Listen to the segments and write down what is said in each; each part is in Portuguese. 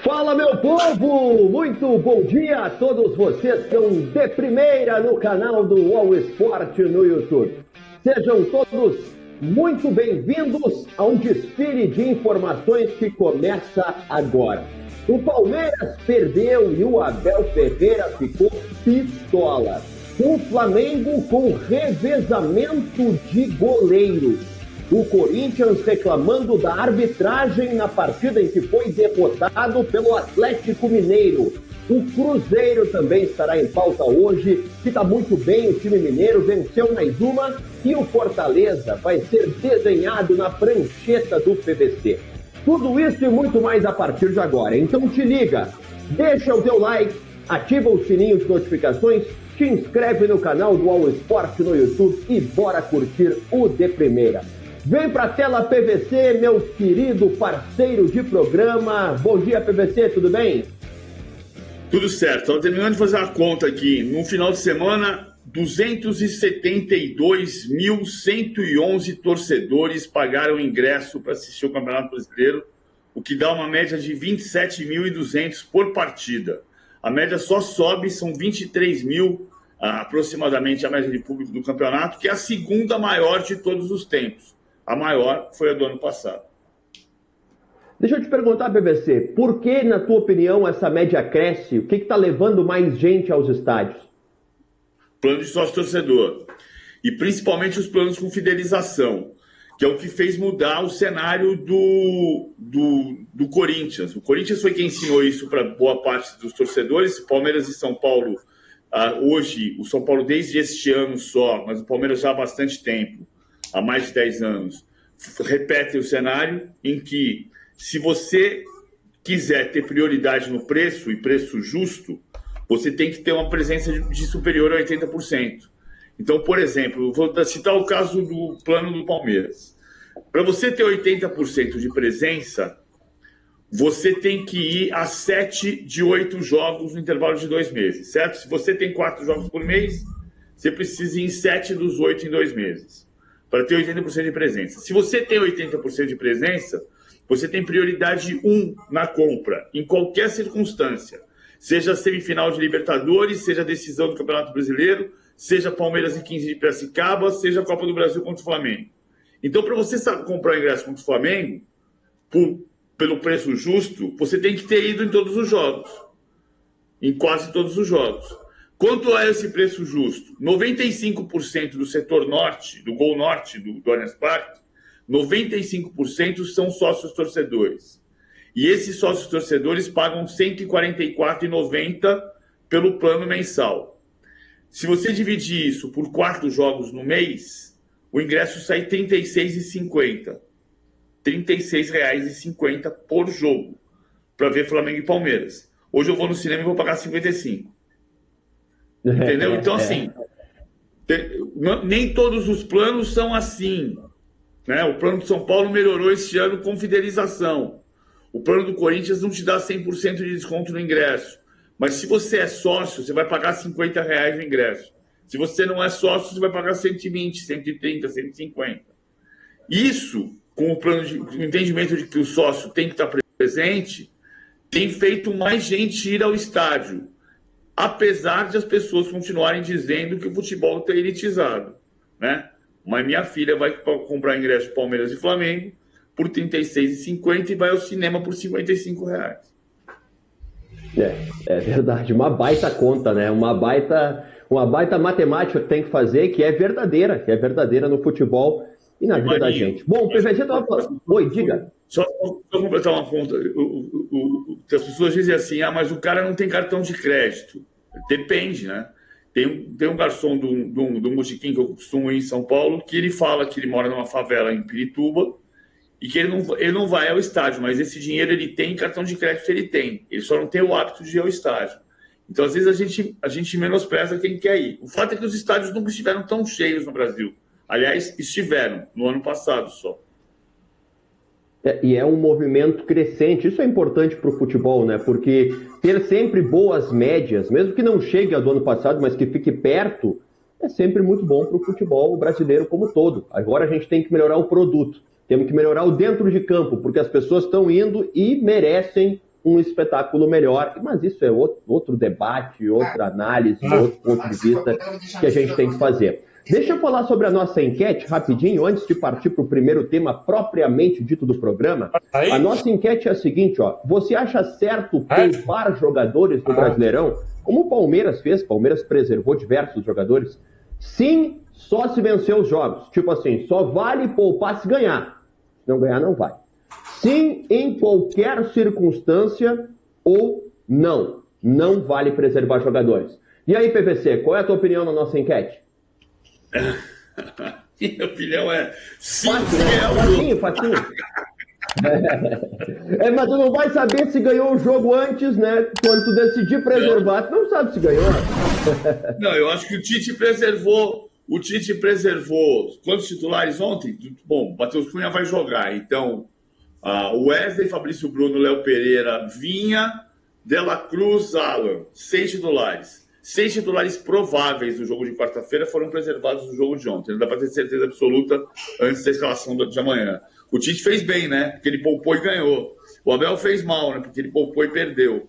Fala, meu povo! Muito bom dia a todos vocês que estão de primeira no canal do UOL Esporte no YouTube. Sejam todos muito bem-vindos a um desfile de informações que começa agora. O Palmeiras perdeu e o Abel Ferreira ficou pistola. O Flamengo com revezamento de goleiros. O Corinthians reclamando da arbitragem na partida em que foi derrotado pelo Atlético Mineiro. O Cruzeiro também estará em pauta hoje, que está muito bem, o time mineiro venceu mais uma e o Fortaleza vai ser desenhado na prancheta do PVC. Tudo isso e muito mais a partir de agora. Então te liga, deixa o teu like, ativa o sininho de notificações, te inscreve no canal do UOL Esporte no YouTube e bora curtir o De Primeira. Vem pra tela PVC, meu querido parceiro de programa. Bom dia, PVC, tudo bem? Tudo certo. Estava terminando de fazer uma conta aqui. No final de semana, 272.111 torcedores pagaram ingresso para assistir o Campeonato Brasileiro, o que dá uma média de 27.200 por partida. A média só sobe, são 23 mil aproximadamente a média de público do campeonato, que é a segunda maior de todos os tempos. A maior foi a do ano passado. Deixa eu te perguntar, PVC, por que, na tua opinião, essa média cresce? O que está levando mais gente aos estádios? Plano de sócio-torcedor. E principalmente os planos com fidelização, que é o que fez mudar o cenário do Corinthians. O Corinthians foi quem ensinou isso para boa parte dos torcedores. Palmeiras e São Paulo, hoje, o São Paulo desde este ano só, mas o Palmeiras já há bastante tempo, há mais de 10 anos, repete o cenário em que, se você quiser ter prioridade no preço e preço justo, você tem que ter uma presença de superior a 80%. Então, por exemplo, vou citar o caso do plano do Palmeiras. Para você ter 80% de presença, você tem que ir a 7 de 8 jogos no intervalo de 2 meses, certo? Se você tem 4 jogos por mês, você precisa ir em 7 dos 8 em 2 meses. Para ter 80% de presença. Se você tem 80% de presença, você tem prioridade 1 na compra, em qualquer circunstância. Seja semifinal de Libertadores, seja decisão do Campeonato Brasileiro, seja Palmeiras e 15 de Piracicaba, seja a Copa do Brasil contra o Flamengo. Então, para você comprar o ingresso contra o Flamengo, pelo preço justo, você tem que ter ido em todos os jogos. Em quase todos os jogos. Quanto é esse preço justo? 95% do setor norte, do Gol Norte, do Allianz Parque, 95% são sócios torcedores. E esses sócios torcedores pagam R$ 144,90 pelo plano mensal. Se você dividir isso por 4 jogos no mês, o ingresso sai R$ 36,50. R$ 36,50 por jogo, para ver Flamengo e Palmeiras. Hoje eu vou no cinema e vou pagar 55. Entendeu? Então, assim, nem todos os planos são assim. Né? O plano de São Paulo melhorou este ano com fidelização. O plano do Corinthians não te dá 100% de desconto no ingresso. Mas se você é sócio, você vai pagar R$50 no ingresso. Se você não é sócio, você vai pagar 120, 130, 150. Isso, com o entendimento de que o sócio tem que estar presente, tem feito mais gente ir ao estádio. Apesar de as pessoas continuarem dizendo que o futebol está elitizado, né? Mas minha filha vai comprar ingresso de Palmeiras e Flamengo por R$ 36,50 e vai ao cinema por R$ 55. É verdade, uma baita conta, né? Uma baita matemática que tem que fazer, que é verdadeira no futebol e na vida da gente. Bom, o PVC estava falando... Oi, diga. Só completar uma conta. As pessoas dizem assim, mas o cara não tem cartão de crédito. Depende, né? Tem um garçom do Mochiquim que eu costumo ir em São Paulo, que ele fala que ele mora numa favela em Pirituba e que ele não vai ao estádio, mas esse dinheiro ele tem, cartão de crédito ele tem. Ele só não tem o hábito de ir ao estádio. Então, às vezes, a gente menospreza quem quer ir. O fato é que os estádios nunca estiveram tão cheios no Brasil. Aliás, estiveram no ano passado só. E é um movimento crescente. Isso é importante para o futebol, né? Porque ter sempre boas médias, mesmo que não chegue ao do ano passado, mas que fique perto, é sempre muito bom para o futebol brasileiro como todo. Agora a gente tem que melhorar o produto. Temos que melhorar o dentro de campo, porque as pessoas estão indo e merecem um espetáculo melhor. Mas isso é outro debate, outra análise, outro ponto de vista que a gente tem que fazer. Deixa eu falar sobre a nossa enquete rapidinho, antes de partir para o primeiro tema propriamente dito do programa. A nossa enquete é a seguinte, ó. Você acha certo poupar jogadores do Brasileirão? Como o Palmeiras fez, o Palmeiras preservou diversos jogadores. Sim, só se vencer os jogos. Tipo assim, só vale poupar se ganhar. Se não ganhar, não vai. Sim, em qualquer circunstância ou não. Não vale preservar jogadores. E aí, PVC, qual é a tua opinião na nossa enquete? Minha opinião é sim, facinho. Mas tu não vai saber se ganhou o jogo antes, né? Quando tu decidir preservar, tu não sabe se ganhou. Não, eu acho que o Tite preservou. O Tite preservou quantos titulares ontem? Bom, Matheus Cunha vai jogar. Então, o Wesley, Fabrício Bruno, Léo Pereira, Vinha, De La Cruz, Alan. 6 titulares. 6 titulares prováveis do jogo de quarta-feira foram preservados no jogo de ontem. Não dá para ter certeza absoluta antes da escalação de amanhã. O Tite fez bem, né? Porque ele poupou e ganhou. O Abel fez mal, né? Porque ele poupou e perdeu.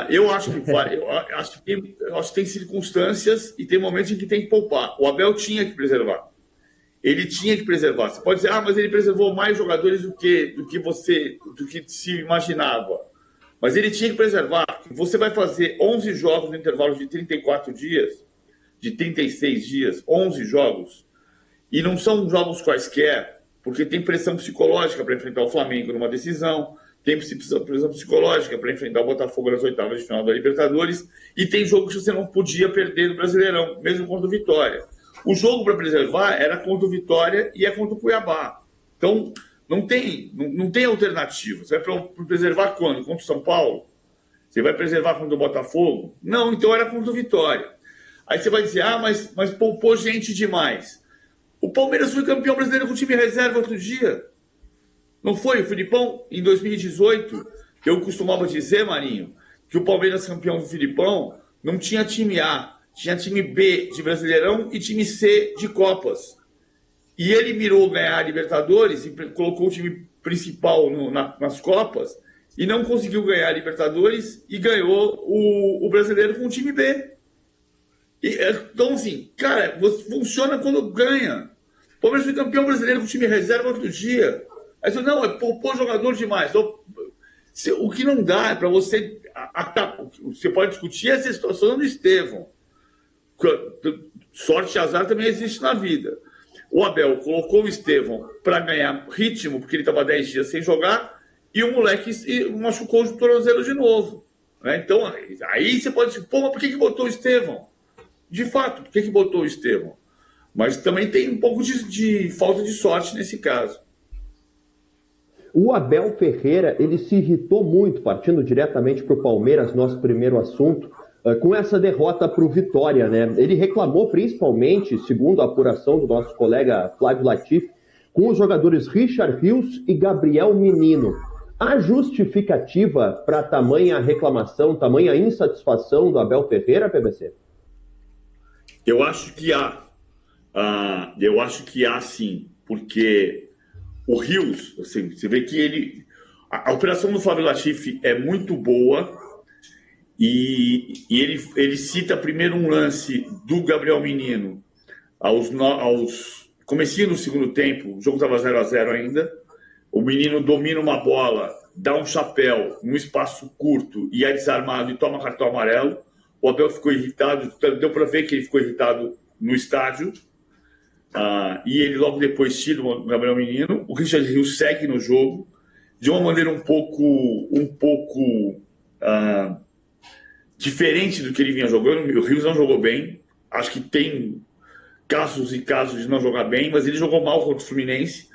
Eu acho que tem circunstâncias e tem momentos em que tem que poupar. O Abel tinha que preservar. Ele tinha que preservar. Você pode dizer, mas ele preservou mais jogadores do que se imaginava. Mas ele tinha que preservar. Você vai fazer 11 jogos no intervalo de 34 dias, de 36 dias, 11 jogos, e não são jogos quaisquer, porque tem pressão psicológica para enfrentar o Flamengo numa decisão, tem pressão psicológica para enfrentar o Botafogo nas oitavas de final da Libertadores, e tem jogos que você não podia perder no Brasileirão, mesmo contra o Vitória. O jogo para preservar era contra o Vitória e é contra o Cuiabá. Então, não tem alternativa. Você vai preservar quando? Contra o São Paulo? Você vai preservar contra o Botafogo? Não, então era contra o Vitória. Aí você vai dizer, mas poupou gente demais. O Palmeiras foi campeão brasileiro com o time reserva outro dia. Não foi? O Filipão, em 2018, eu costumava dizer, Marinho, que o Palmeiras campeão do Filipão não tinha time A, tinha time B de Brasileirão e time C de Copas. E ele mirou ganhar a Libertadores e colocou o time principal nas Copas e não conseguiu ganhar a Libertadores e ganhou o Brasileiro com o time B. Então, assim, cara, funciona quando ganha. O Palmeiras foi campeão brasileiro com o time reserva outro dia. Aí você não, poupou jogador demais. Então, o que não dá é para você... Você pode discutir essa situação do Estevão. Sorte e azar também existe na vida. O Abel colocou o Estevão para ganhar ritmo, porque ele estava 10 dias sem jogar, e o moleque machucou o tornozelo de novo. Né? Então, aí você pode dizer, mas por que botou o Estevão? De fato, por que botou o Estevão? Mas também tem um pouco de falta de sorte nesse caso. O Abel Ferreira, ele se irritou muito, partindo diretamente para o Palmeiras, nosso primeiro assunto, com essa derrota para o Vitória, né? Ele reclamou principalmente, segundo a apuração do nosso colega Flávio Latif, com os jogadores Richard Rios e Gabriel Menino. Há justificativa para tamanha reclamação, tamanha insatisfação do Abel Ferreira, PVC? Eu acho que há. Eu acho que há, sim, porque o Rios, assim, você vê que ele... A operação do Flávio Latif é muito boa. E ele cita primeiro um lance do Gabriel Menino comecinho do segundo tempo, o jogo estava 0-0 ainda, o Menino domina uma bola, dá um chapéu num espaço curto e é desarmado e toma cartão amarelo. O Abel ficou irritado, deu para ver que ele ficou irritado no estádio, e ele logo depois tira o Gabriel Menino. O Richard Rios segue no jogo de uma maneira um pouco diferente do que ele vinha jogando. O Rios não jogou bem. Acho que tem casos e casos de não jogar bem, mas ele jogou mal contra o Fluminense.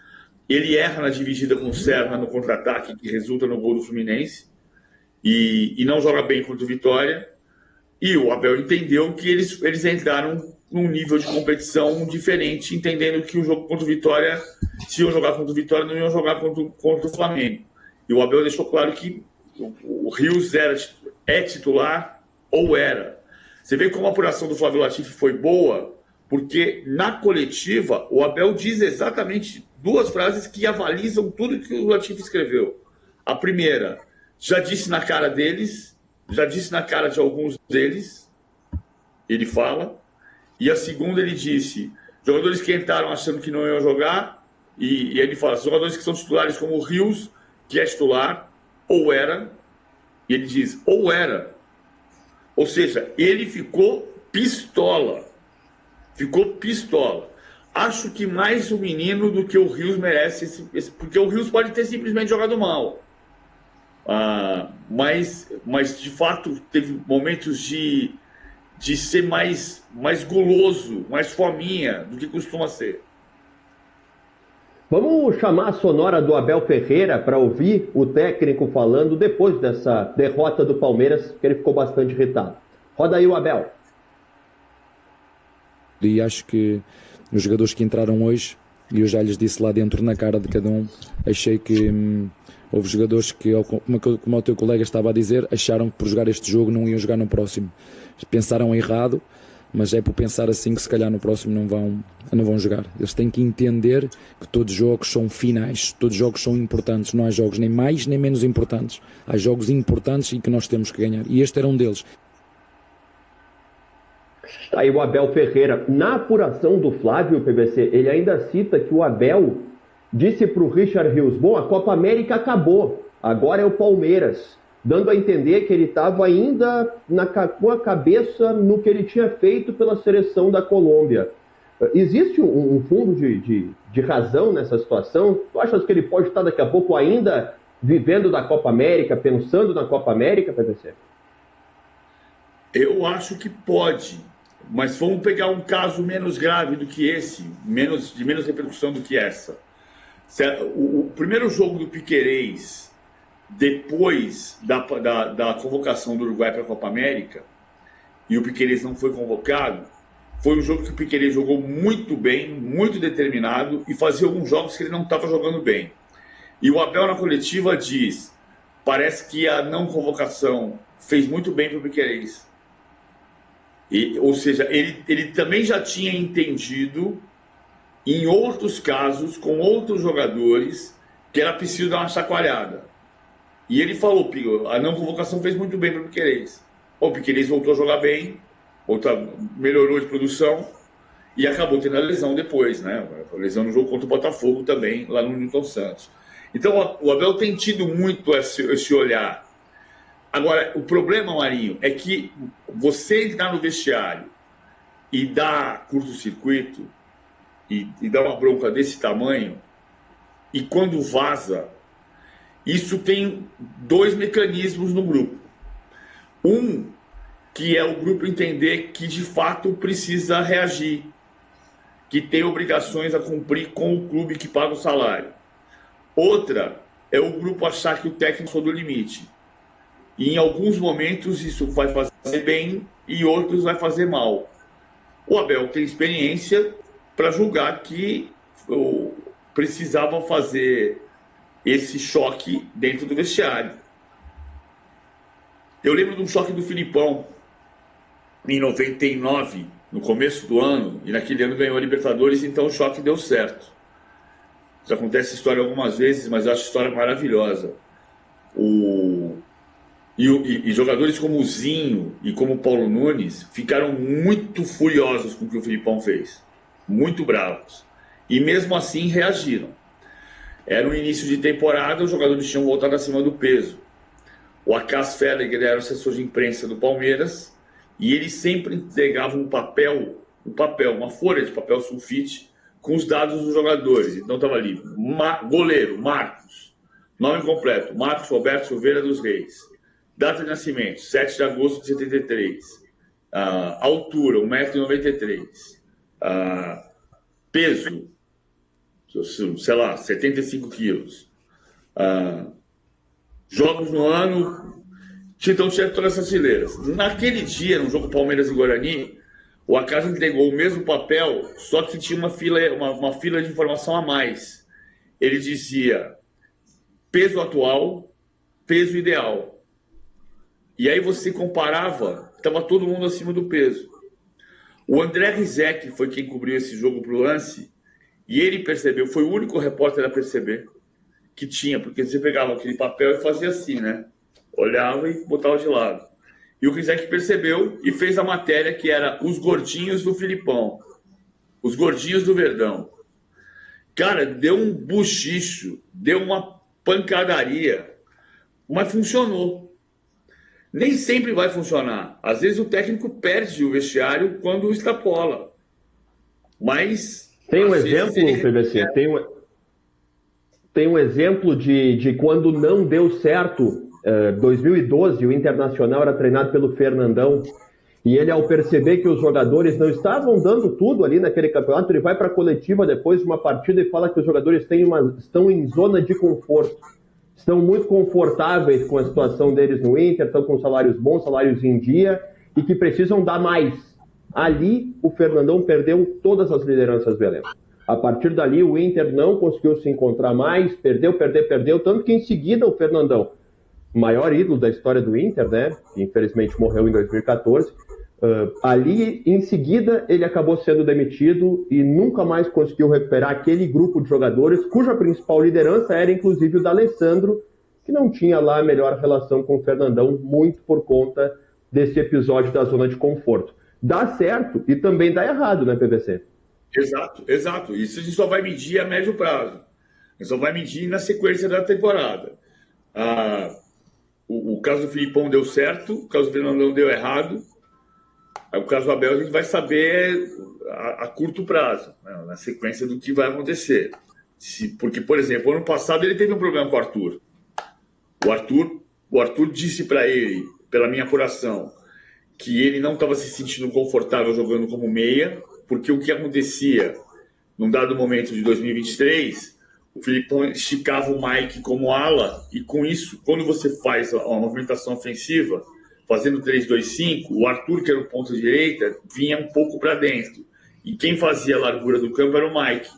Ele erra na dividida com o Serna no contra-ataque, que resulta no gol do Fluminense. E não joga bem contra o Vitória. E o Abel entendeu que eles entraram num nível de competição diferente, entendendo que o jogo contra o Vitória, se iam jogar contra o Vitória, não iam jogar contra o Flamengo. E o Abel deixou claro que o Rios é titular ou era. Você vê como a apuração do Flávio Latif foi boa, porque na coletiva o Abel diz exatamente duas frases que avalizam tudo que o Latif escreveu. A primeira, já disse na cara deles, já disse na cara de alguns deles, ele fala. E a segunda ele disse, jogadores que entraram achando que não iam jogar, e ele fala, jogadores que são titulares como o Rios, que é titular, ou era, e ele diz, ou era. Ou seja, ele ficou pistola. Ficou pistola. Acho que mais o menino do que o Rios merece, porque o Rios pode ter simplesmente jogado mal. Mas de fato teve momentos de ser mais guloso, mais fominha do que costuma ser. Vamos chamar a sonora do Abel Ferreira para ouvir o técnico falando depois dessa derrota do Palmeiras, que ele ficou bastante irritado. Roda aí o Abel. E acho que os jogadores que entraram hoje, e eu já lhes disse lá dentro na cara de cada um, achei que houve jogadores que, como o teu colega estava a dizer, acharam que por jogar este jogo não iam jogar no próximo. Pensaram errado, mas é por pensar assim que se calhar no próximo não vão jogar. Eles têm que entender que todos os jogos são finais, todos os jogos são importantes, não há jogos nem mais nem menos importantes. Há jogos importantes e que nós temos que ganhar, e este era um deles. Aí o Abel Ferreira, na apuração do Flávio PVC, ele ainda cita que o Abel disse para o Richard Rios, bom, a Copa América acabou, agora é o Palmeiras, dando a entender que ele estava ainda com a cabeça no que ele tinha feito pela seleção da Colômbia. Existe um fundo de razão nessa situação? Tu achas que ele pode estar daqui a pouco ainda vivendo da Copa América, pensando na Copa América, PVC? Eu acho que pode, mas vamos pegar um caso menos grave do que esse, de menos repercussão do que essa. O primeiro jogo do Piquerez, depois da convocação do Uruguai para a Copa América, e o Piquerez não foi convocado, foi um jogo que o Piquerez jogou muito bem, muito determinado, e fazia alguns jogos que ele não estava jogando bem. E o Abel na coletiva diz, parece que a não convocação fez muito bem para o Piquerez. Ou seja, ele também já tinha entendido, em outros casos, com outros jogadores, que era preciso dar uma chacoalhada. E ele falou, a não convocação fez muito bem para o Piquerez. O Piquerez voltou a jogar bem, melhorou de produção e acabou tendo a lesão depois, né? A lesão no jogo contra o Botafogo também, lá no Newton Santos. Então o Abel tem tido muito esse olhar. Agora, o problema, Marinho, é que você entrar no vestiário e dar curto-circuito e dar uma bronca desse tamanho, e quando vaza, isso tem dois mecanismos no grupo. Um, que é o grupo entender que de fato precisa reagir, que tem obrigações a cumprir com o clube que paga o salário. Outra é o grupo achar que o técnico foi do limite. E em alguns momentos isso vai fazer bem e outros vai fazer mal. O Abel tem experiência para julgar que precisava fazer esse choque dentro do vestiário. Eu lembro de um choque do Filipão em 99, no começo do ano, e naquele ano ganhou a Libertadores, então o choque deu certo. Já acontece essa história algumas vezes, mas eu acho a história maravilhosa. E jogadores como o Zinho e como o Paulo Nunes ficaram muito furiosos com o que o Filipão fez. Muito bravos. E mesmo assim reagiram. Era o início de temporada, os jogadores tinham voltado acima do peso. O Acas Federer era o assessor de imprensa do Palmeiras e ele sempre entregava uma folha de papel sulfite com os dados dos jogadores. Então estava ali, goleiro, Marcos, nome completo, Marcos Roberto Silveira dos Reis. Data de nascimento, 7 de agosto de 73. Altura, 1,93 m. Peso, sei lá, 75 quilos. Jogos no ano, então tinha todas essas fileiras. Naquele dia, no jogo Palmeiras e Guarani, o Acas entregou o mesmo papel, só que tinha uma fila de informação a mais. Ele dizia peso atual, peso ideal. E aí você comparava, estava todo mundo acima do peso. O André Rizek foi quem cobriu esse jogo para o Lance, e ele percebeu, foi o único repórter a perceber que tinha, porque você pegava aquele papel e fazia assim, né? olhava e botava de lado. E o Rizek percebeu e fez a matéria que era os gordinhos do Filipão, os gordinhos do Verdão. Cara, deu um buchicho, deu uma pancadaria, mas funcionou. Nem sempre vai funcionar. Às vezes o técnico perde o vestiário quando extrapola. Mas... Tem um exemplo, PVC? Tem um exemplo de quando não deu certo. 2012, o Internacional era treinado pelo Fernandão. E ele, ao perceber que os jogadores não estavam dando tudo ali naquele campeonato, ele vai para a coletiva depois de uma partida e fala que os jogadores estão em zona de conforto. Estão muito confortáveis com a situação deles no Inter, estão com salários bons, salários em dia, e que precisam dar mais. Ali, o Fernandão perdeu todas as lideranças do elenco. A partir dali, o Inter não conseguiu se encontrar mais, perdeu, tanto que em seguida o Fernandão, maior ídolo da história do Inter, né, que infelizmente morreu em 2014, ali, em seguida, ele acabou sendo demitido e nunca mais conseguiu recuperar aquele grupo de jogadores cuja principal liderança era, inclusive, o D'Alessandro, que não tinha lá a melhor relação com o Fernandão, muito por conta desse episódio da zona de conforto. Dá certo e também dá errado, né, PVC? Exato. Isso a gente só vai medir a médio prazo. A gente só vai medir na sequência da temporada. O caso do Filipão deu certo, o caso do Fernandão deu errado. O caso do Abel a gente vai saber a curto prazo, né, na sequência do que vai acontecer. Porque, por exemplo, ano passado ele teve um problema com o Arthur. O Arthur disse para ele, pela minha apuração, que ele não estava se sentindo confortável jogando como meia, porque o que acontecia num dado momento de 2023, o Filipão esticava o Mike como ala, e com isso, quando você faz uma movimentação ofensiva, fazendo 3-2-5, o Arthur, que era o ponta direita, vinha um pouco para dentro. E quem fazia a largura do campo era o Mike.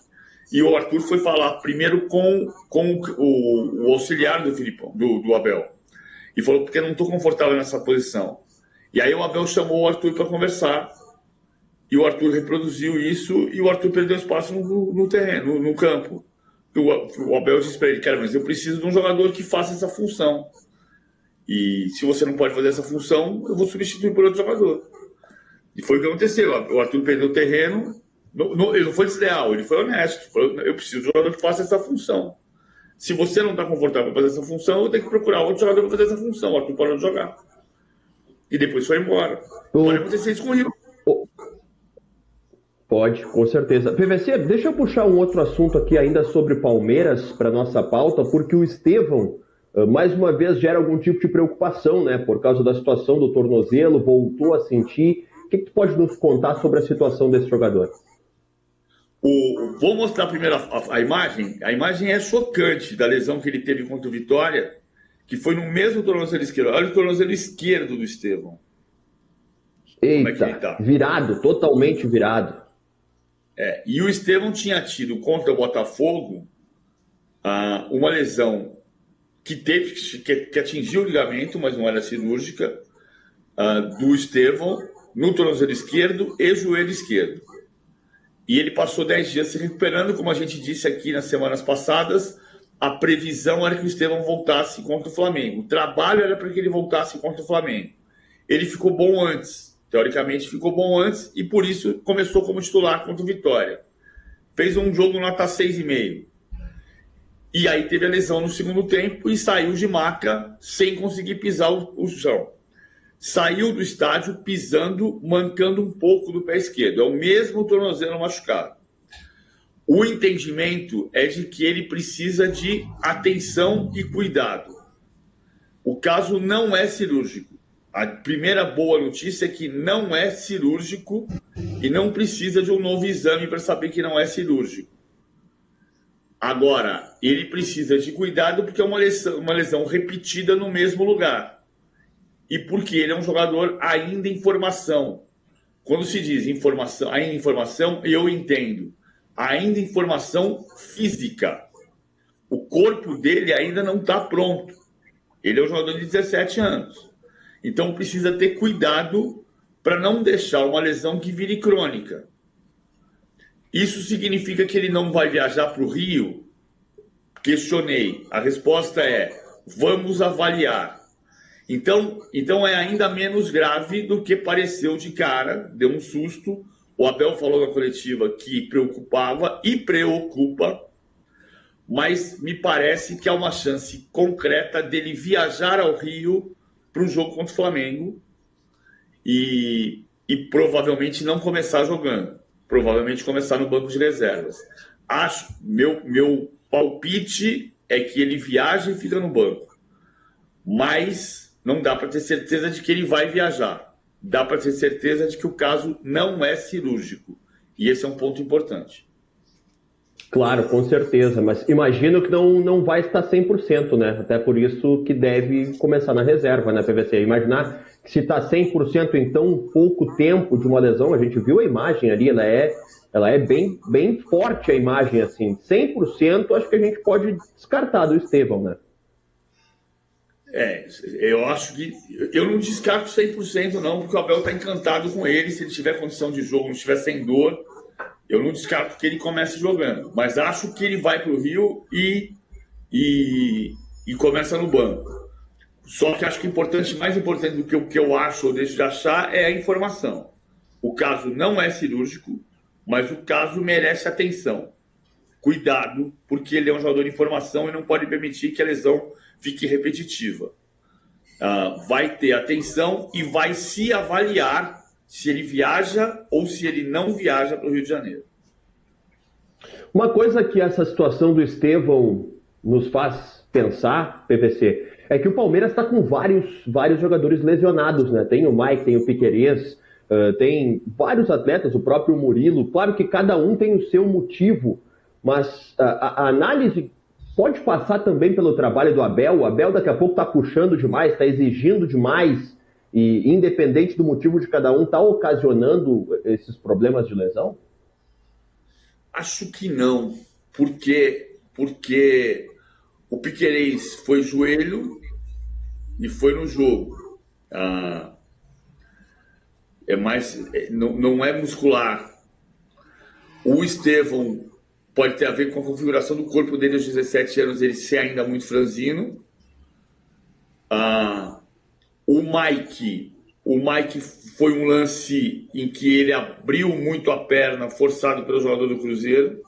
E o Arthur foi falar primeiro com o auxiliar do Filipão, do Abel. E falou, porque eu não estou confortável nessa posição. E aí o Abel chamou o Arthur para conversar. E o Arthur reproduziu isso e o Arthur perdeu espaço no terreno, no campo. O Abel disse para ele, cara, mas eu preciso de um jogador que faça essa função. E se você não pode fazer essa função, eu vou substituir por outro jogador. E foi o que aconteceu. O Arthur perdeu o terreno. Ele não foi desleal, ele foi honesto. Eu preciso de um jogador que faça essa função. Se você não está confortável para fazer essa função, eu tenho que procurar outro jogador para fazer essa função. O Arthur parou de jogar. E depois foi embora. Pode acontecer isso com o Rio. Pode, com certeza. PVC, deixa eu puxar um outro assunto aqui ainda sobre Palmeiras para nossa pauta, porque o Estevão, mais uma vez, gera algum tipo de preocupação, né? Por causa da situação do tornozelo, voltou a sentir. O que tu pode nos contar sobre a situação desse jogador? Vou mostrar primeiro a imagem. A imagem é chocante da lesão que ele teve contra o Vitória, que foi no mesmo tornozelo esquerdo. Olha o tornozelo esquerdo do Estevão. Eita, tá? Virado, totalmente virado. E o Estevão tinha tido contra o Botafogo uma lesão que atingiu o ligamento, mas não era cirúrgica, do Estevão no tornozelo esquerdo e joelho esquerdo. E ele passou 10 dias se recuperando, como a gente disse aqui nas semanas passadas. A previsão era que o Estevão voltasse contra o Flamengo. O trabalho era para que ele voltasse contra o Flamengo. Ele ficou bom antes. Teoricamente ficou bom antes e por isso começou como titular contra o Vitória. Fez um jogo nota 6,5. E aí teve a lesão no segundo tempo e saiu de maca sem conseguir pisar o chão. Saiu do estádio pisando, mancando um pouco do pé esquerdo. É o mesmo tornozelo machucado. O entendimento é de que ele precisa de atenção e cuidado. O caso não é cirúrgico. A primeira boa notícia é que não é cirúrgico e não precisa de um novo exame para saber que não é cirúrgico. Agora, ele precisa de cuidado porque é uma lesão repetida no mesmo lugar. E porque ele é um jogador ainda em formação. Quando se diz informação, ainda em formação, eu entendo. Ainda em formação física. O corpo dele ainda não está pronto. Ele é um jogador de 17 anos. Então precisa ter cuidado para não deixar uma lesão que vire crônica. Isso significa que ele não vai viajar para o Rio? Questionei. A resposta é: vamos avaliar. Então é ainda menos grave do que pareceu de cara, deu um susto. O Abel falou na coletiva que preocupava e preocupa, mas me parece que há uma chance concreta dele viajar ao Rio para um jogo contra o Flamengo e provavelmente não começar jogando, provavelmente começar no banco de reservas. Meu palpite é que ele viaja e fica no banco, mas não dá para ter certeza de que ele vai viajar. Dá para ter certeza de que o caso não é cirúrgico. E esse é um ponto importante. Claro, com certeza, mas imagino que não vai estar 100%, né? Até por isso que deve começar na reserva, né, PVC? Imaginar que se está 100% em tão pouco tempo de uma lesão, a gente viu a imagem ali, ela é bem forte a imagem, assim. 100%, acho que a gente pode descartar do Estevão, né? Eu acho que... Eu não descarto 100% não, porque o Abel está encantado com ele. Se ele tiver condição de jogo, não estiver sem dor, eu não descarto que ele comece jogando. Mas acho que ele vai para o Rio e começa no banco. Só que acho que mais importante do que o que eu acho ou deixo de achar é a informação. O caso não é cirúrgico, mas o caso merece atenção. Cuidado, porque ele é um jogador de informação e não pode permitir que a lesão fique repetitiva. Vai ter atenção e vai se avaliar se ele viaja ou se ele não viaja para o Rio de Janeiro. Uma coisa que essa situação do Estevão nos faz pensar, PVC, é que o Palmeiras está com vários jogadores lesionados, né? Tem o Mike, tem o Piquerez, tem vários atletas, o próprio Murilo. Claro que cada um tem o seu motivo, mas a análise pode passar também pelo trabalho do Abel. O Abel daqui a pouco está puxando demais, está exigindo demais, e independente do motivo de cada um, está ocasionando esses problemas de lesão? Acho que não, porque o Piquerez foi joelho e foi no jogo. Não é muscular. O Estevão pode ter a ver com a configuração do corpo dele aos 17 anos, ele ser ainda muito franzino. O Mike foi um lance em que ele abriu muito a perna, forçado pelo jogador do Cruzeiro.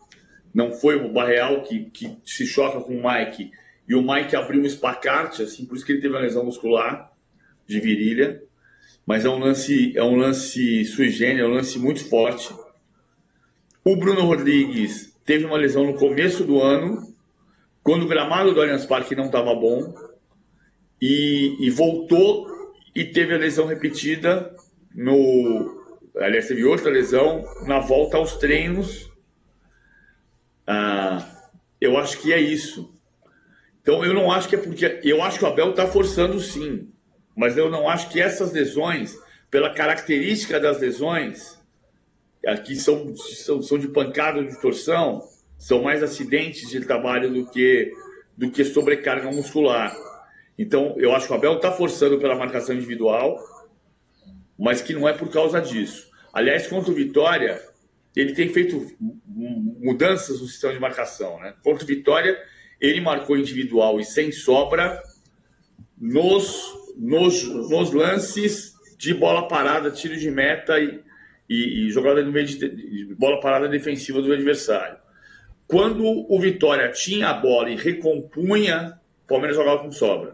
Não foi o Barreal que se choca com o Mike. E o Mike abriu um espacate, assim, por isso que ele teve uma lesão muscular de virilha. Mas é um lance sui generis, é um lance muito forte. O Bruno Rodrigues teve uma lesão no começo do ano, quando o gramado do Allianz Parque não estava bom, e voltou e teve a lesão repetida aliás, teve outra lesão na volta aos treinos. Eu acho que é isso. Então eu não acho que é porque... Eu acho que o Abel está forçando sim, mas eu não acho que essas lesões, pela característica das lesões, que são de pancada, de torção, são mais acidentes de trabalho do que sobrecarga muscular. Então, eu acho que o Abel está forçando pela marcação individual, mas que não é por causa disso. Aliás, contra o Vitória, ele tem feito mudanças no sistema de marcação, né? Contra o Vitória, ele marcou individual e sem sobra nos lances de bola parada, tiro de meta e jogada no meio de bola parada defensiva do adversário. Quando o Vitória tinha a bola e recompunha, o Palmeiras jogava com sobra.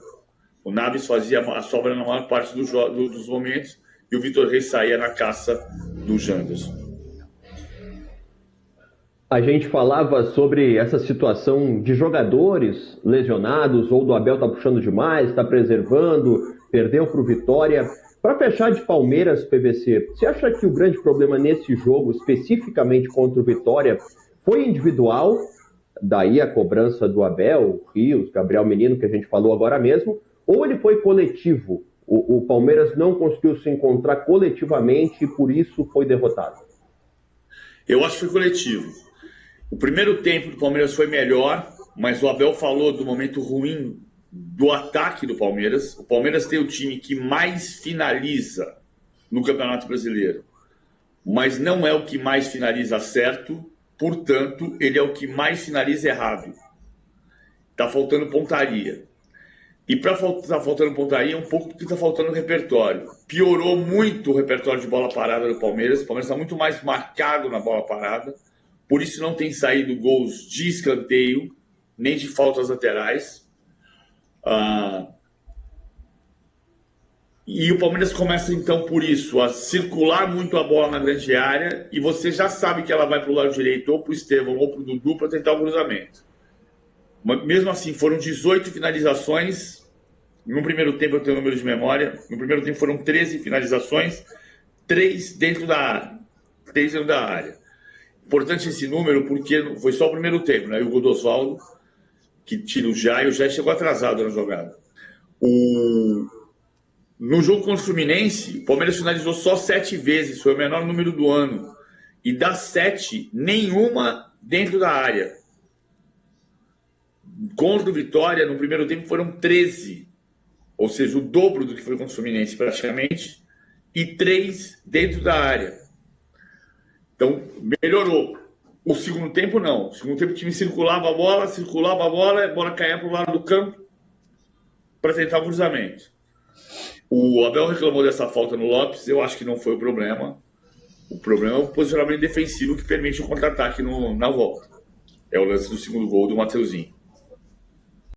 O Naves fazia a sobra na maior parte dos momentos e o Vitor Reis saía na caça do Janderson. A gente falava sobre essa situação de jogadores lesionados, ou do Abel tá puxando demais, está preservando, perdeu para o Vitória. Para fechar de Palmeiras, PVC, você acha que o grande problema nesse jogo, especificamente contra o Vitória, foi individual? Daí a cobrança do Abel, Rios, Gabriel Menino, que a gente falou agora mesmo, ou ele foi coletivo? O Palmeiras não conseguiu se encontrar coletivamente e por isso foi derrotado? Eu acho que foi coletivo. O primeiro tempo do Palmeiras foi melhor, mas o Abel falou do momento ruim do ataque do Palmeiras. O Palmeiras tem o time que mais finaliza no Campeonato Brasileiro, mas não é o que mais finaliza certo, portanto, ele é o que mais finaliza errado. Está faltando pontaria. E para tá faltando pontaria, um pouco porque está faltando repertório. Piorou muito o repertório de bola parada do Palmeiras. O Palmeiras está muito mais marcado na bola parada. Por isso não tem saído gols de escanteio, nem de faltas laterais. E o Palmeiras começa, então, por isso, a circular muito a bola na grande área. E você já sabe que ela vai para o lado direito, ou para o Estevão, ou para o Dudu, para tentar o cruzamento. Mas, mesmo assim, foram 18 finalizações. No primeiro tempo, eu tenho o número de memória. No primeiro tempo foram 13 finalizações, 3 dentro da área. 3 dentro da área. Importante esse número, porque foi só o primeiro tempo, né? E o gol do Osvaldo, que tira o Jai chegou atrasado na jogada. No jogo contra o Fluminense, o Palmeiras finalizou só 7 vezes, foi o menor número do ano. E das 7, nenhuma dentro da área. Contra o Vitória, no primeiro tempo, foram 13. Ou seja, o dobro do que foi contra o Fluminense, praticamente. E 3 dentro da área. Então, melhorou. O segundo tempo, não. O segundo tempo, o time circulava a bola, a bola caía para o lado do campo para tentar o cruzamento. O Abel reclamou dessa falta no Lopes, eu acho que não foi o problema. O problema é o posicionamento defensivo que permite o contra-ataque na volta. É o lance do segundo gol do Mateuzinho.